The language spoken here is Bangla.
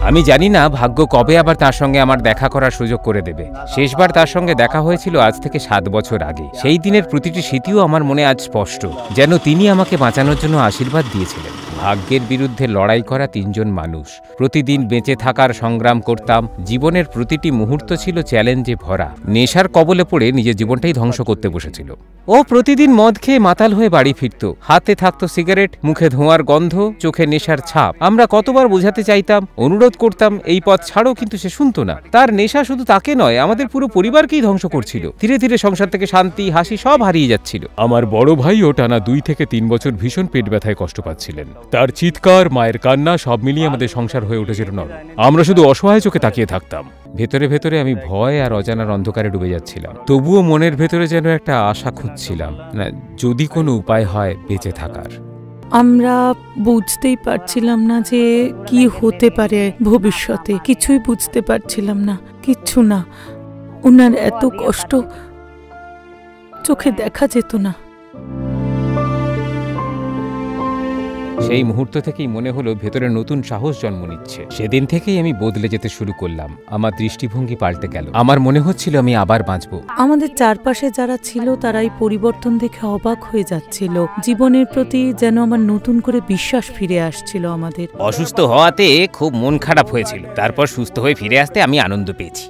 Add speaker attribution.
Speaker 1: আমি জানি না ভাগ্য কবে আবার তার সঙ্গে আমার দেখা করার সুযোগ করে দেবে। শেষবার তার সঙ্গে দেখা হয়েছিল আজ থেকে 7 বছর আগে। সেই দিনের প্রতিটি স্মৃতিও আমার মনে আজ স্পষ্ট, যেন তিনি আমাকে বাঁচানোর জন্য আশীর্বাদ দিয়েছিলেন। ভাগ্যের বিরুদ্ধে লড়াই করা 3 জন মানুষ, প্রতিদিন বেঁচে থাকার সংগ্রাম করতাম। জীবনের প্রতিটি মুহূর্ত ছিল চ্যালেঞ্জে ভরা। নেশার কবলে পড়ে নিজের জীবনটাই ধ্বংস করতে বসেছিল। ও প্রতিদিন মদ খেয়ে মাতাল হয়ে বাড়ি ফিরত, হাতে থাকতো সিগারেট, মুখে ধোঁয়ার গন্ধ, চোখে নেশার ছাপ। আমরা কতবার বোঝাতে চাইতাম, অনুরোধ করতাম এই পথ ছাড়ো, কিন্তু সে শুনতো না। তার নেশা শুধু তাকে নয়, আমাদের পুরো পরিবারকেই ধ্বংস করছিল। ধীরে ধীরে সংসার থেকে শান্তি, হাসি সব হারিয়ে যাচ্ছিল। আমার বড় ভাইও টানা 2 থেকে 3 বছর ভীষণ পেট ব্যথায় কষ্ট পাচ্ছিলেন। তার চিৎকার, মায়ের কান্না সব মিলিয়ে আমাদের সংসার হয়ে উঠেছিল নরক। আমরা শুধু অসহায় চোখে তাকিয়ে থাকতাম। ভেতরে ভেতরে আমি ভয় আর অজানার অন্ধকারে ডুবে যাচ্ছিলাম। তবুও মনের ভেতরে যেন একটা আশা খুঁজছিলাম, না যদি কোনো উপায় হয় বেঁচে থাকার।
Speaker 2: আমরা বুঝতেই পারছিলাম না যে কি হতে পারে ভবিষ্যতে, কিছুই বুঝতে পারছিলাম না, কিচ্ছু না। ওনার এত কষ্ট চোখে দেখা যেত না।
Speaker 1: সেই মুহূর্ত থেকেই মনে হলো ভেতরে নতুন সাহস জন্ম নিচ্ছে। সেদিন থেকেই আমি বদলে যেতে শুরু করলাম। আমার দৃষ্টিভঙ্গি পাল্টে গেল। আমার মনে হচ্ছিল আমি আবার বাঁচব।
Speaker 2: আমাদের চারপাশে যারা ছিল তারাই পরিবর্তন দেখে অবাক হয়ে যাচ্ছিল। জীবনের প্রতি যেন আমার নতুন করে বিশ্বাস ফিরে আসছিল আমাদের।
Speaker 1: অসুস্থ হওয়াতে খুব মন খারাপ হয়েছিল, তারপর সুস্থ হয়ে ফিরে আসতে আমি আনন্দ পেয়েছি।